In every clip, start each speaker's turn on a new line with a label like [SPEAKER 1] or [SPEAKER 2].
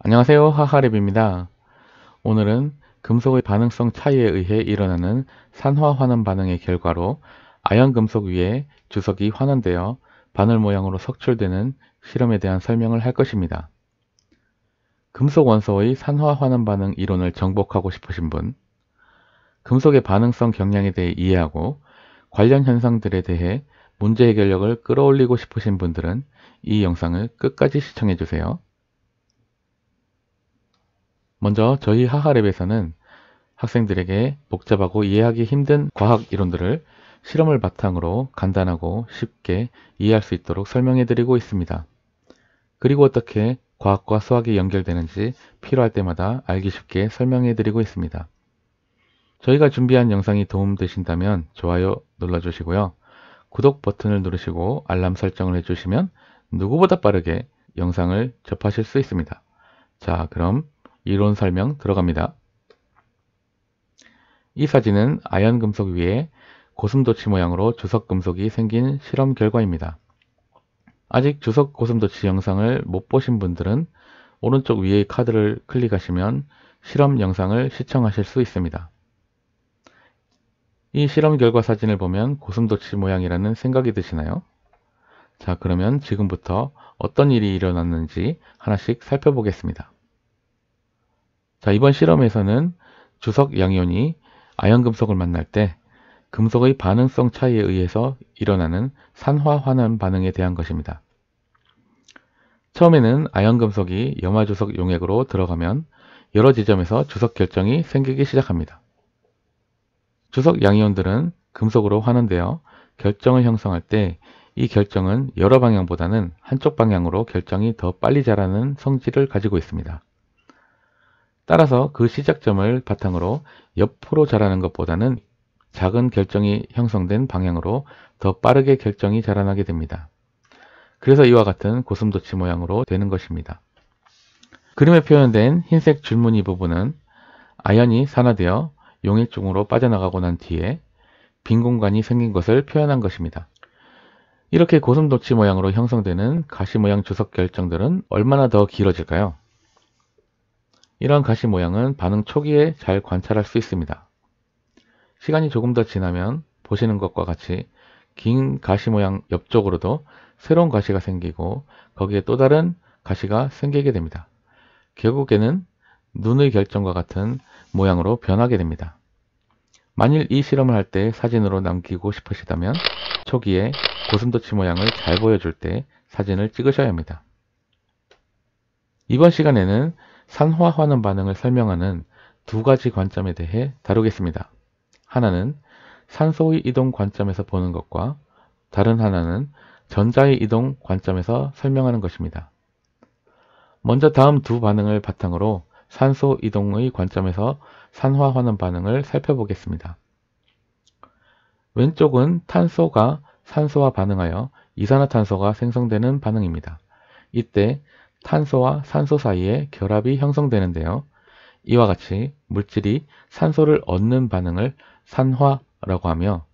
[SPEAKER 1] 안녕하세요, 하하랩입니다. 오늘은 금속의 반응성 차이에 의해 일어나는 산화 환원 반응의 결과로 아연 금속 위에 주석이 환원되어 바늘 모양으로 석출되는 실험에 대한 설명을 할 것입니다. 금속 원소의 산화 환원 반응 이론을 정복하고 싶으신 분, 금속의 반응성 경량에 대해 이해하고 관련 현상들에 대해 문제 해결력을 끌어올리고 싶으신 분들은 이 영상을 끝까지 시청해 주세요. 먼저 저희 하하랩에서는 학생들에게 복잡하고 이해하기 힘든 과학 이론들을 실험을 바탕으로 간단하고 쉽게 이해할 수 있도록 설명해 드리고 있습니다. 그리고 어떻게 과학과 수학이 연결되는지 필요할 때마다 알기 쉽게 설명해 드리고 있습니다. 저희가 준비한 영상이 도움되신다면 좋아요 눌러주시고요. 구독 버튼을 누르시고 알람 설정을 해주시면 누구보다 빠르게 영상을 접하실 수 있습니다. 자, 그럼 이론 설명 들어갑니다. 이 사진은 아연 금속 위에 고슴도치 모양으로 주석 금속이 생긴 실험 결과입니다. 아직 주석 고슴도치 영상을 못 보신 분들은 오른쪽 위의 카드를 클릭하시면 실험 영상을 시청하실 수 있습니다. 이 실험 결과 사진을 보면 고슴도치 모양이라는 생각이 드시나요? 자, 그러면 지금부터 어떤 일이 일어났는지 하나씩 살펴보겠습니다. 자, 이번 실험에서는 주석 양이온이 아연 금속을 만날 때 금속의 반응성 차이에 의해서 일어나는 산화 환원 반응에 대한 것입니다. 처음에는 아연 금속이 염화주석 용액으로 들어가면 여러 지점에서 주석 결정이 생기기 시작합니다. 주석 양이온들은 금속으로 환원되어 결정을 형성할 때 이 결정은 여러 방향보다는 한쪽 방향으로 결정이 더 빨리 자라는 성질을 가지고 있습니다. 따라서 그 시작점을 바탕으로 옆으로 자라는 것보다는 작은 결정이 형성된 방향으로 더 빠르게 결정이 자라나게 됩니다. 그래서 이와 같은 고슴도치 모양으로 되는 것입니다. 그림에 표현된 흰색 줄무늬 부분은 아연이 산화되어 용액 쪽으로 빠져나가고 난 뒤에 빈 공간이 생긴 것을 표현한 것입니다. 이렇게 고슴도치 모양으로 형성되는 가시 모양 주석 결정들은 얼마나 더 길어질까요? 이러한 가시 모양은 반응 초기에 잘 관찰할 수 있습니다. 시간이 조금 더 지나면 보시는 것과 같이 긴 가시 모양 옆쪽으로도 새로운 가시가 생기고 거기에 또 다른 가시가 생기게 됩니다. 결국에는 눈의 결정과 같은 모양으로 변하게 됩니다. 만일 이 실험을 할 때 사진으로 남기고 싶으시다면 초기에 고슴도치 모양을 잘 보여줄 때 사진을 찍으셔야 합니다. 이번 시간에는 산화 환원 반응을 설명하는 두 가지 관점에 대해 다루겠습니다. 하나는 산소의 이동 관점에서 보는 것과 다른 하나는 전자의 이동 관점에서 설명하는 것입니다. 먼저 다음 두 반응을 바탕으로 산소 이동의 관점에서 산화 환원 반응을 살펴보겠습니다. 왼쪽은 탄소가 산소와 반응하여 이산화탄소가 생성되는 반응입니다. 이때 탄소와 산소 사이에 결합이 형성되는데요. 이와 같이 물질이 산소를 얻는 반응을 산화라고 하며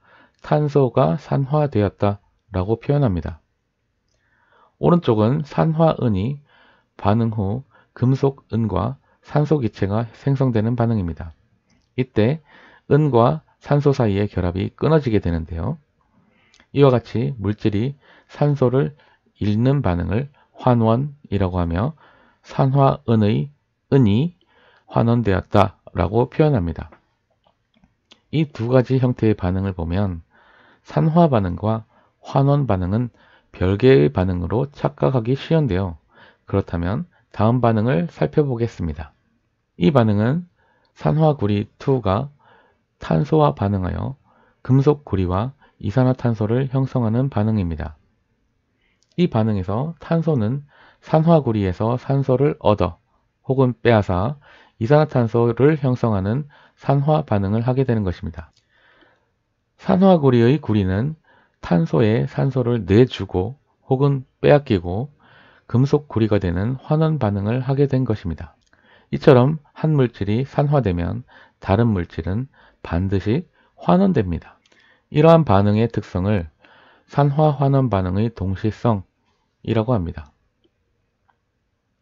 [SPEAKER 1] 탄소가 산화되었다 라고 표현합니다. 오른쪽은 산화은이 반응 후 금속은과 산소 기체가 생성되는 반응입니다. 이때 은과 산소 사이의 결합이 끊어지게 되는데요. 이와 같이 물질이 산소를 잃는 반응을 환원이라고 하며 산화은의 은이 환원되었다 라고 표현합니다. 이 두 가지 형태의 반응을 보면 산화 반응과 환원 반응은 별개의 반응으로 착각하기 쉬운데요. 그렇다면 다음 반응을 살펴보겠습니다. 이 반응은 산화구리2가 탄소와 반응하여 금속구리와 이산화탄소를 형성하는 반응입니다. 이 반응에서 탄소는 산화구리에서 산소를 얻어 혹은 빼앗아 이산화탄소를 형성하는 산화 반응을 하게 되는 것입니다. 산화구리의 구리는 탄소에 산소를 내주고 혹은 빼앗기고 금속구리가 되는 환원 반응을 하게 된 것입니다. 이처럼 한 물질이 산화되면 다른 물질은 반드시 환원됩니다. 이러한 반응의 특성을 산화 환원 반응의 동시성이라고 합니다.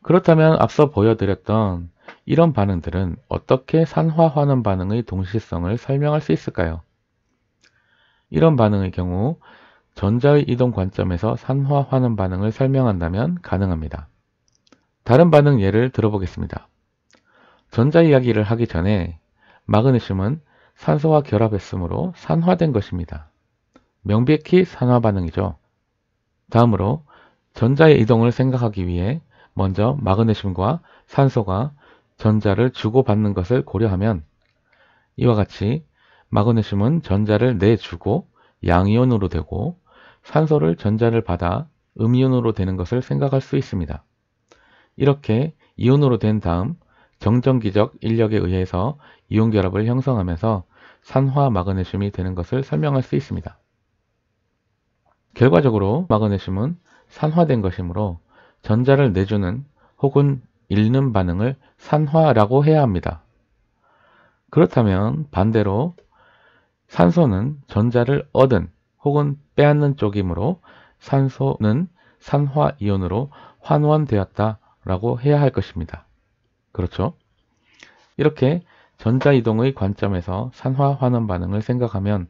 [SPEAKER 1] 그렇다면 앞서 보여드렸던 이런 반응들은 어떻게 산화환원 반응의 동시성을 설명할 수 있을까요? 이런 반응의 경우 전자의 이동 관점에서 산화환원 반응을 설명한다면 가능합니다. 다른 반응 예를 들어보겠습니다. 전자 이야기를 하기 전에 마그네슘은 산소와 결합했으므로 산화된 것입니다. 명백히 산화 반응이죠. 다음으로 전자의 이동을 생각하기 위해 먼저 마그네슘과 산소가 전자를 주고받는 것을 고려하면 이와 같이 마그네슘은 전자를 내주고 양이온으로 되고 산소를 전자를 받아 음이온으로 되는 것을 생각할 수 있습니다. 이렇게 이온으로 된 다음 정전기적 인력에 의해서 이온 결합을 형성하면서 산화 마그네슘이 되는 것을 설명할 수 있습니다. 결과적으로 마그네슘은 산화된 것이므로 전자를 내주는 혹은 잃는 반응을 산화라고 해야 합니다. 그렇다면 반대로 산소는 전자를 얻은 혹은 빼앗는 쪽이므로 산소는 산화이온으로 환원되었다 라고 해야 할 것입니다. 그렇죠? 이렇게 전자이동의 관점에서 산화환원 반응을 생각하면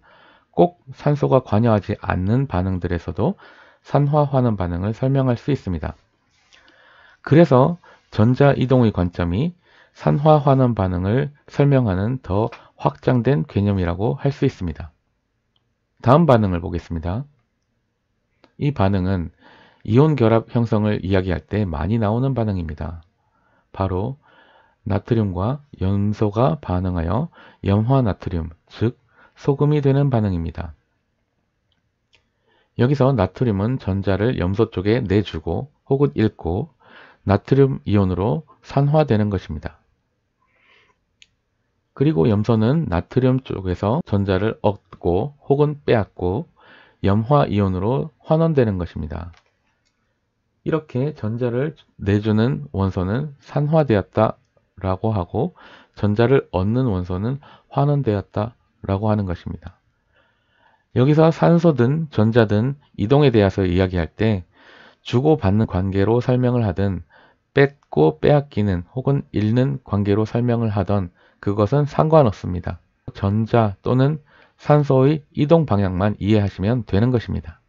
[SPEAKER 1] 꼭 산소가 관여하지 않는 반응들에서도 산화환원 반응을 설명할 수 있습니다. 그래서 전자이동의 관점이 산화환원 반응을 설명하는 더 확장된 개념이라고 할 수 있습니다. 다음 반응을 보겠습니다. 이 반응은 이온 결합 형성을 이야기할 때 많이 나오는 반응입니다. 바로 나트륨과 염소가 반응하여 염화나트륨, 즉 소금이 되는 반응입니다. 여기서 나트륨은 전자를 염소 쪽에 내주고 혹은 잃고 나트륨 이온으로 산화되는 것입니다. 그리고 염소는 나트륨 쪽에서 전자를 얻고 혹은 빼앗고 염화이온으로 환원되는 것입니다. 이렇게 전자를 내주는 원소는 산화되었다 라고 하고 전자를 얻는 원소는 환원되었다 라고 하는 것입니다. 여기서 산소든 전자든 이동에 대해서 이야기할 때 주고받는 관계로 설명을 하든 뺏고 빼앗기는 혹은 잃는 관계로 설명을 하던 그것은 상관없습니다. 전자 또는 산소의 이동 방향만 이해하시면 되는 것입니다.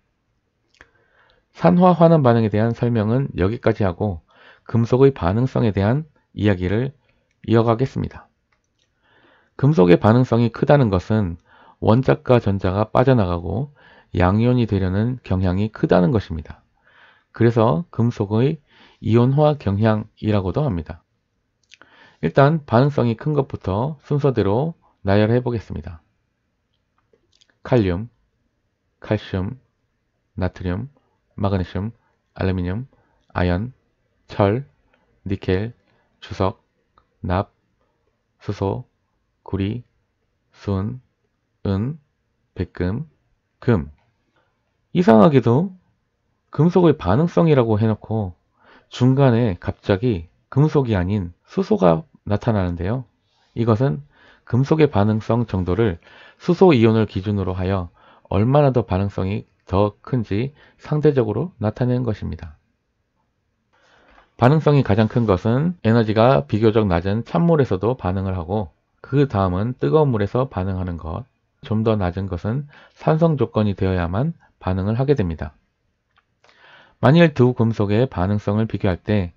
[SPEAKER 1] 산화환원 반응에 대한 설명은 여기까지 하고 금속의 반응성에 대한 이야기를 이어가겠습니다. 금속의 반응성이 크다는 것은 원자과 전자가 빠져나가고 양이온이 되려는 경향이 크다는 것입니다. 그래서 금속의 이온화 경향이라고도 합니다. 일단 반응성이 큰 것부터 순서대로 나열해 보겠습니다. 칼륨, 칼슘, 나트륨, 마그네슘, 알루미늄, 아연, 철, 니켈, 주석, 납, 수소, 구리, 순, 은, 백금, 금. 이상하게도 금속의 반응성이라고 해놓고 중간에 갑자기 금속이 아닌 수소가 나타나는데요. 이것은 금속의 반응성 정도를 수소 이온을 기준으로 하여 얼마나 더 반응성이 더 큰지 상대적으로 나타내는 것입니다. 반응성이 가장 큰 것은 에너지가 비교적 낮은 찬물에서도 반응을 하고 그 다음은 뜨거운 물에서 반응하는 것, 좀 더 낮은 것은 산성 조건이 되어야만 반응을 하게 됩니다. 만일 두 금속의 반응성을 비교할 때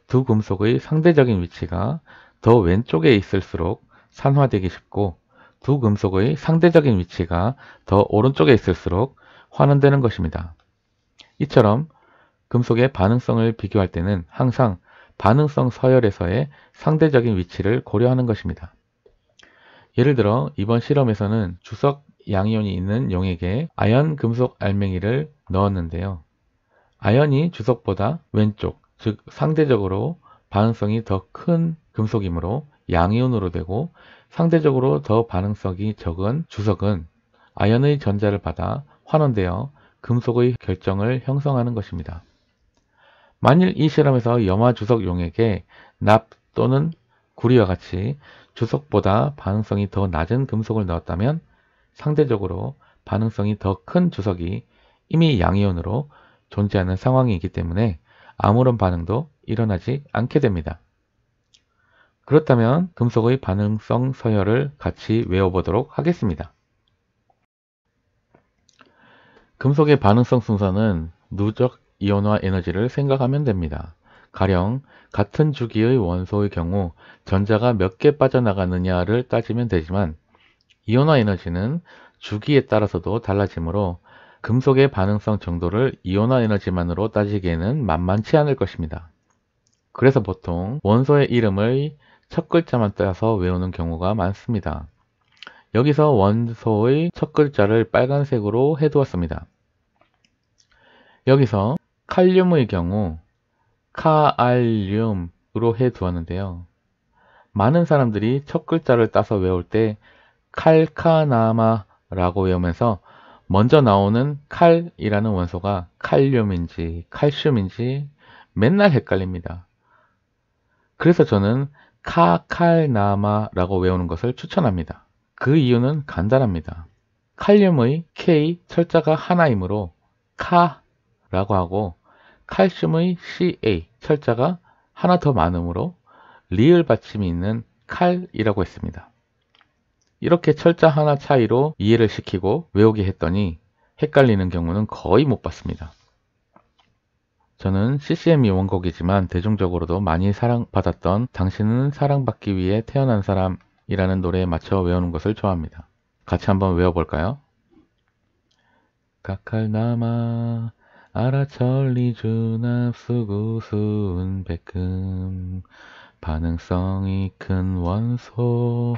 [SPEAKER 1] 두 금속의 상대적인 위치가 더 왼쪽에 있을수록 산화되기 쉽고 두 금속의 상대적인 위치가 더 오른쪽에 있을수록 환원되는 것입니다. 이처럼 금속의 반응성을 비교할 때는 항상 반응성 서열에서의 상대적인 위치를 고려하는 것입니다. 예를 들어 이번 실험에서는 주석 양이온이 있는 용액에 아연 금속 알맹이를 넣었는데요. 아연이 주석보다 왼쪽, 즉 상대적으로 반응성이 더 큰 금속이므로 양이온으로 되고 상대적으로 더 반응성이 적은 주석은 아연의 전자를 받아 환원되어 금속의 결정을 형성하는 것입니다. 만일 이 실험에서 염화주석 용액에 납 또는 구리와 같이 주석보다 반응성이 더 낮은 금속을 넣었다면 상대적으로 반응성이 더 큰 주석이 이미 양이온으로 존재하는 상황이기 때문에 아무런 반응도 일어나지 않게 됩니다. 그렇다면 금속의 반응성 서열을 같이 외워보도록 하겠습니다. 금속의 반응성 순서는 누적 이온화 에너지를 생각하면 됩니다. 가령 같은 주기의 원소의 경우 전자가 몇 개 빠져나가느냐를 따지면 되지만 이온화 에너지는 주기에 따라서도 달라지므로 금속의 반응성 정도를 이온화 에너지만으로 따지기에는 만만치 않을 것입니다. 그래서 보통 원소의 이름의 첫 글자만 따서 외우는 경우가 많습니다. 여기서 원소의 첫 글자를 빨간색으로 해두었습니다. 여기서 칼륨의 경우 카알륨으로 해두었는데요. 많은 사람들이 첫 글자를 따서 외울 때 칼카나마라고 외우면서 먼저 나오는 칼이라는 원소가 칼륨인지 칼슘인지 맨날 헷갈립니다. 그래서 저는 카칼나마라고 외우는 것을 추천합니다. 그 이유는 간단합니다. 칼륨의 K 철자가 하나이므로 카라고 하고 칼슘의 CA 철자가 하나 더 많으므로 리을 받침이 있는 칼이라고 했습니다. 이렇게 철자 하나 차이로 이해를 시키고 외우게 했더니 헷갈리는 경우는 거의 못 봤습니다. 저는 CCM이 원곡이지만 대중적으로도 많이 사랑받았던 당신은 사랑받기 위해 태어난 사람이라는 노래에 맞춰 외우는 것을 좋아합니다. 같이 한번 외워볼까요? 카칼나마 아라천리주납수구수은 백금 반응성이 큰 원소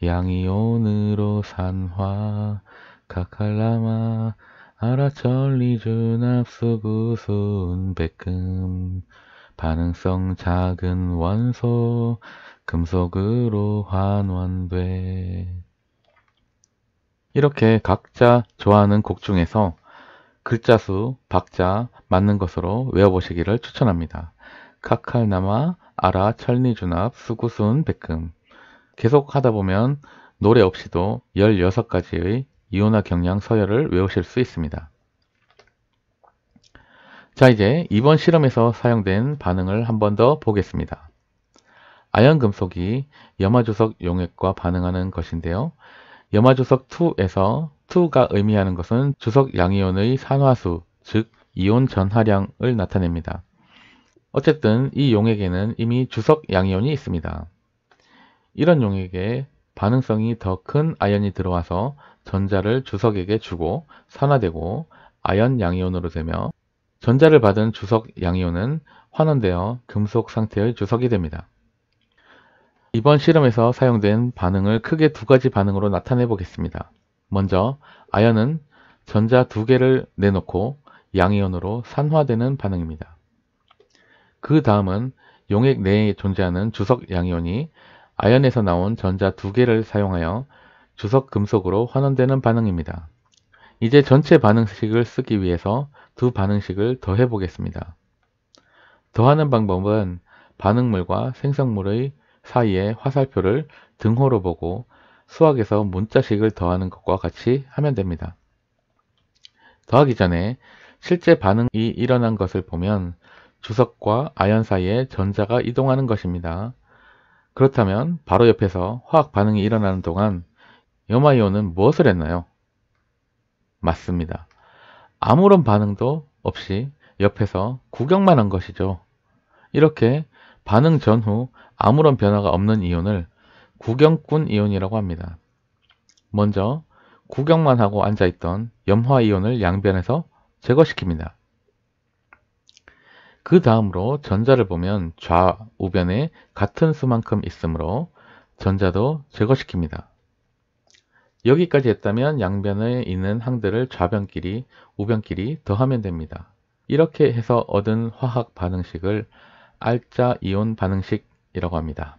[SPEAKER 1] 양이온으로 산화 카칼나마 아라천리주납수구수은 백금 반응성 작은 원소 금속으로 환원돼. 이렇게 각자 좋아하는 곡 중에서 글자 수, 박자 맞는 것으로 외워보시기를 추천합니다. 카칼나마, 아라, 천리주납, 수구순, 백금. 계속 하다 보면 노래 없이도 16가지의 이온화 경량 서열을 외우실 수 있습니다. 자, 이제 이번 실험에서 사용된 반응을 한 번 더 보겠습니다. 아연 금속이 염화주석 용액과 반응하는 것인데요. 염화주석 2에서 2가 의미하는 것은 주석 양이온의 산화수, 즉 이온 전하량을 나타냅니다. 어쨌든 이 용액에는 이미 주석 양이온이 있습니다. 이런 용액에 반응성이 더 큰 아연이 들어와서 전자를 주석에게 주고 산화되고 아연 양이온으로 되며 전자를 받은 주석 양이온은 환원되어 금속 상태의 주석이 됩니다. 이번 실험에서 사용된 반응을 크게 두 가지 반응으로 나타내 보겠습니다. 먼저 아연은 전자 2개를 내놓고 양이온으로 산화되는 반응입니다. 그 다음은 용액 내에 존재하는 주석 양이온이 아연에서 나온 전자 2개를 사용하여 주석 금속으로 환원되는 반응입니다. 이제 전체 반응식을 쓰기 위해서 두 반응식을 더해 보겠습니다. 더하는 방법은 반응물과 생성물의 사이의 화살표를 등호로 보고 수학에서 문자식을 더하는 것과 같이 하면 됩니다. 더하기 전에 실제 반응이 일어난 것을 보면 주석과 아연 사이에 전자가 이동하는 것입니다. 그렇다면 바로 옆에서 화학 반응이 일어나는 동안 염화이온은 무엇을 했나요? 맞습니다. 아무런 반응도 없이 옆에서 구경만 한 것이죠. 이렇게 반응 전후 아무런 변화가 없는 이온을 구경꾼 이온이라고 합니다. 먼저 구경만 하고 앉아있던 염화이온을 양변에서 제거시킵니다. 그 다음으로 전자를 보면 좌우변에 같은 수만큼 있으므로 전자도 제거시킵니다. 여기까지 했다면 양변에 있는 항들을 좌변끼리, 우변끼리 더하면 됩니다. 이렇게 해서 얻은 화학 반응식을 알짜 이온 반응식이라고 합니다.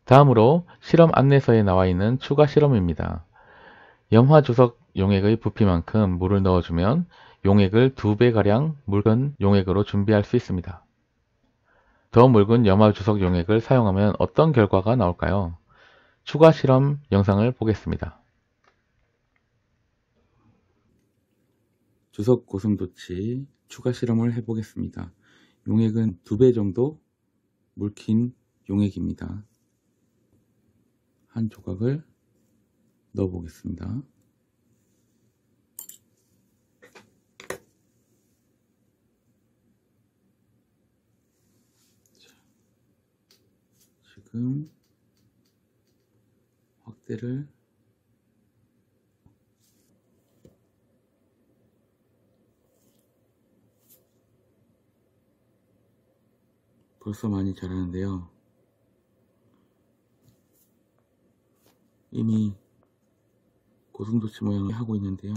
[SPEAKER 1] 다음으로 실험 안내서에 나와 있는 추가 실험입니다. 염화주석 용액의 부피만큼 물을 넣어주면 용액을 2배가량 묽은 용액으로 준비할 수 있습니다. 더 묽은 염화주석 용액을 사용하면 어떤 결과가 나올까요? 추가 실험 영상을 보겠습니다. 주석 고슴도치 추가 실험을 해보겠습니다. 용액은 2배 정도 묽힌 용액입니다. 한 조각을 넣어 보겠습니다. 지금 확대를 벌써 많이 자라는데요. 이미 고슴도치 모양을 하고 있는데요.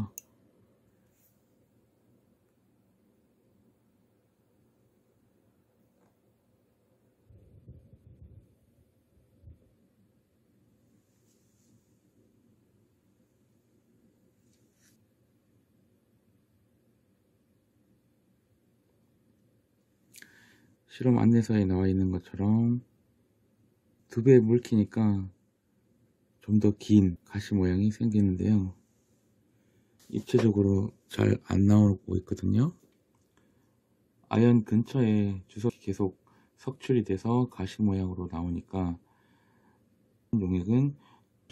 [SPEAKER 1] 실험 안내서에 나와 있는 것처럼 2배 묽히니까 좀 더 긴 가시 모양이 생기는데요. 입체적으로 잘 안 나오고 있거든요. 아연 근처에 주석이 계속 석출이 돼서 가시 모양으로 나오니까 용액은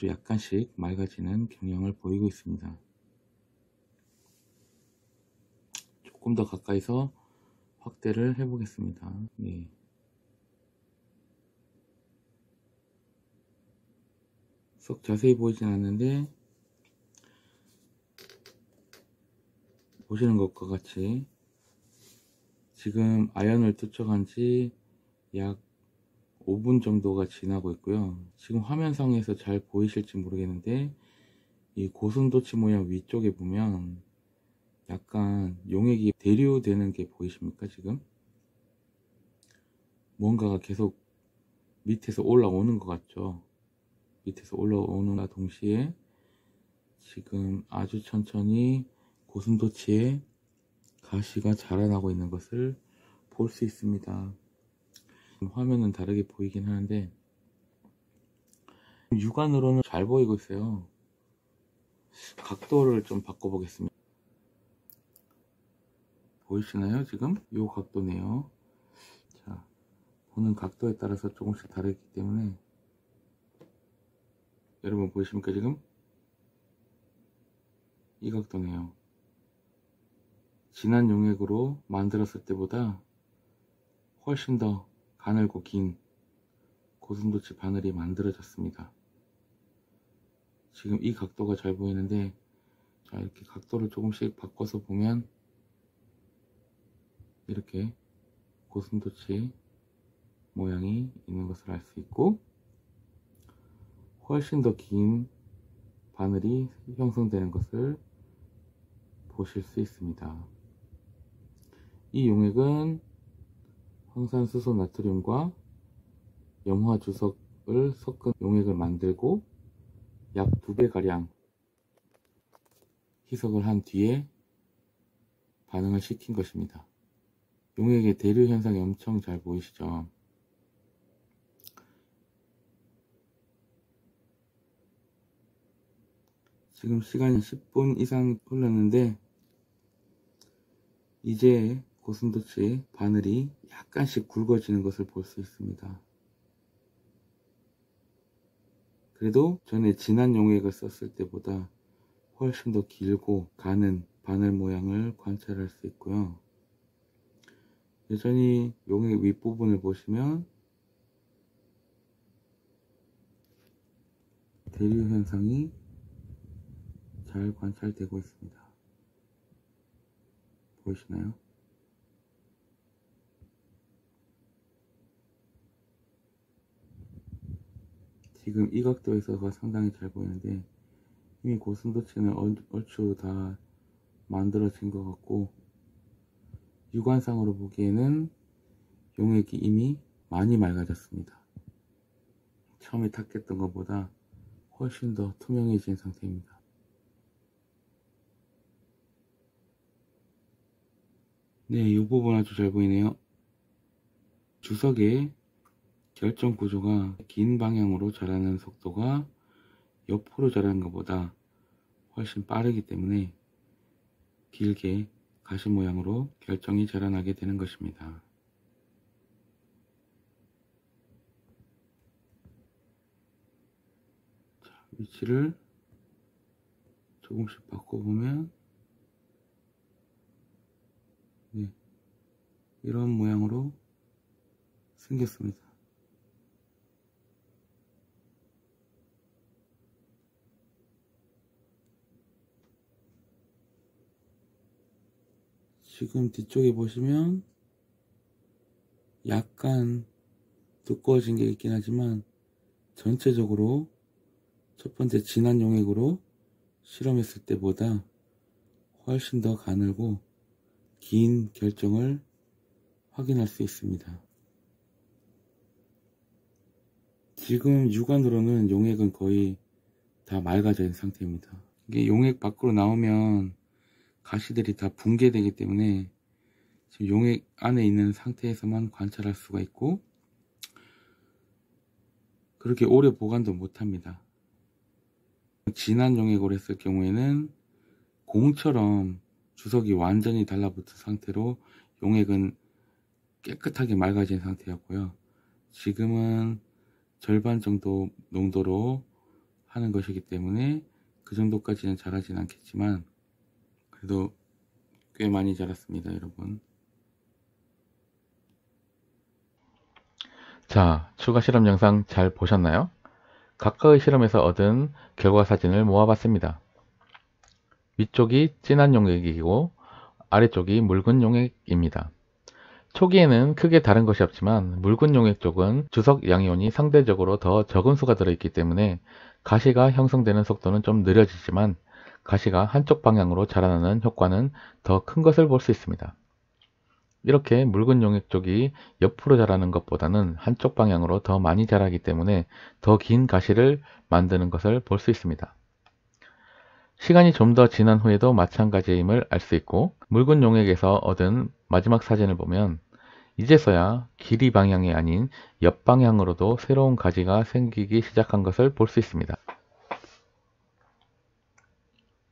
[SPEAKER 1] 약간씩 맑아지는 경향을 보이고 있습니다. 조금 더 가까이서 확대를 해 보겠습니다. 네. 썩 자세히 보이진 않는데 보시는 것과 같이 지금 아연을 투척한 지 약 5분 정도가 지나고 있고요. 지금 화면상에서 잘 보이실지 모르겠는데 이 고슴도치 모양 위쪽에 보면 약간 용액이 대류되는 게 보이십니까? 지금 뭔가가 계속 밑에서 올라오는 것 같죠? 밑에서 올라오는과 동시에 지금 아주 천천히 고슴도치에 가시가 자라나고 있는 것을 볼 수 있습니다. 화면은 다르게 보이긴 하는데 육안으로는 잘 보이고 있어요. 각도를 좀 바꿔 보겠습니다. 보이시나요? 지금 이 각도네요. 자, 보는 각도에 따라서 조금씩 다르기 때문에 여러분 보이십니까? 지금 이 각도네요. 진한 용액으로 만들었을 때보다 훨씬 더 가늘고 긴 고슴도치 바늘이 만들어졌습니다. 지금 이 각도가 잘 보이는데, 자, 이렇게 각도를 조금씩 바꿔서 보면 이렇게 고슴도치 모양이 있는 것을 알 수 있고, 훨씬 더 긴 바늘이 형성되는 것을 보실 수 있습니다. 이 용액은 황산수소 나트륨과 염화주석을 섞은 용액을 만들고 약 2배가량 희석을 한 뒤에 반응을 시킨 것입니다. 용액의 대류 현상이 엄청 잘 보이시죠? 지금 시간이 10분 이상 흘렀는데 이제 고슴도치 바늘이 약간씩 굵어지는 것을 볼 수 있습니다. 그래도 전에 진한 용액을 썼을 때보다 훨씬 더 길고 가는 바늘 모양을 관찰할 수 있고요. 여전히 용액 윗부분을 보시면 대류 현상이 잘 관찰되고 있습니다. 보이시나요? 지금 이 각도에서가 상당히 잘 보이는데 이미 고슴도치는 얼추 다 만들어진 것 같고 육안상으로 보기에는 용액이 이미 많이 맑아졌습니다. 처음에 탁했던 것보다 훨씬 더 투명해진 상태입니다. 네, 이 부분 아주 잘 보이네요. 주석의 결정 구조가 긴 방향으로 자라는 속도가 옆으로 자라는 것보다 훨씬 빠르기 때문에 길게 가시 모양으로 결정이 자라나게 되는 것입니다.
[SPEAKER 2] 위치를 조금씩 바꿔보면 네, 이런 모양으로 생겼습니다. 지금 뒤쪽에 보시면 약간 두꺼워진 게 있긴 하지만 전체적으로 첫 번째 진한 용액으로 실험했을 때보다 훨씬 더 가늘고 긴 결정을 확인할 수 있습니다. 지금 육안으로는 용액은 거의 다 맑아져 있는 상태입니다. 이게 용액 밖으로 나오면 가시들이 다 붕괴되기 때문에 지금 용액 안에 있는 상태에서만 관찰할 수가 있고 그렇게 오래 보관도 못합니다. 진한 용액으로 했을 경우에는 공처럼 주석이 완전히 달라붙은 상태로 용액은 깨끗하게 맑아진 상태였고요. 지금은 절반 정도 농도로 하는 것이기 때문에 그 정도까지는 자라진 않겠지만 그래도 꽤 많이 자랐습니다, 여러분.
[SPEAKER 1] 자, 추가 실험 영상 잘 보셨나요? 각각의 실험에서 얻은 결과 사진을 모아봤습니다. 위쪽이 진한 용액이고 아래쪽이 묽은 용액입니다. 초기에는 크게 다른 것이 없지만 묽은 용액 쪽은 주석 양이온이 상대적으로 더 적은 수가 들어있기 때문에 가시가 형성되는 속도는 좀 느려지지만 가시가 한쪽 방향으로 자라나는 효과는 더 큰 것을 볼 수 있습니다. 이렇게 묽은 용액 쪽이 옆으로 자라는 것보다는 한쪽 방향으로 더 많이 자라기 때문에 더 긴 가시를 만드는 것을 볼 수 있습니다. 시간이 좀 더 지난 후에도 마찬가지임을 알 수 있고 묽은 용액에서 얻은 마지막 사진을 보면 이제서야 길이 방향이 아닌 옆방향으로도 새로운 가지가 생기기 시작한 것을 볼 수 있습니다.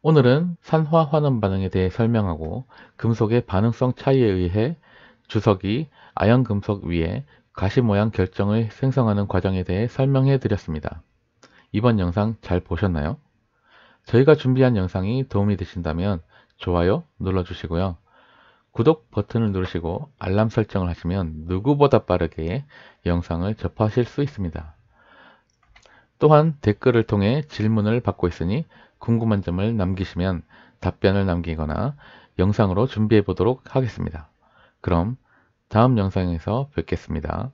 [SPEAKER 1] 오늘은 산화 환원 반응에 대해 설명하고 금속의 반응성 차이에 의해 주석이 아연 금속 위에 가시 모양 결정을 생성하는 과정에 대해 설명해 드렸습니다. 이번 영상 잘 보셨나요? 저희가 준비한 영상이 도움이 되신다면 좋아요 눌러주시고요. 구독 버튼을 누르시고 알람 설정을 하시면 누구보다 빠르게 영상을 접하실 수 있습니다. 또한 댓글을 통해 질문을 받고 있으니 궁금한 점을 남기시면 답변을 남기거나 영상으로 준비해 보도록 하겠습니다. 그럼 다음 영상에서 뵙겠습니다.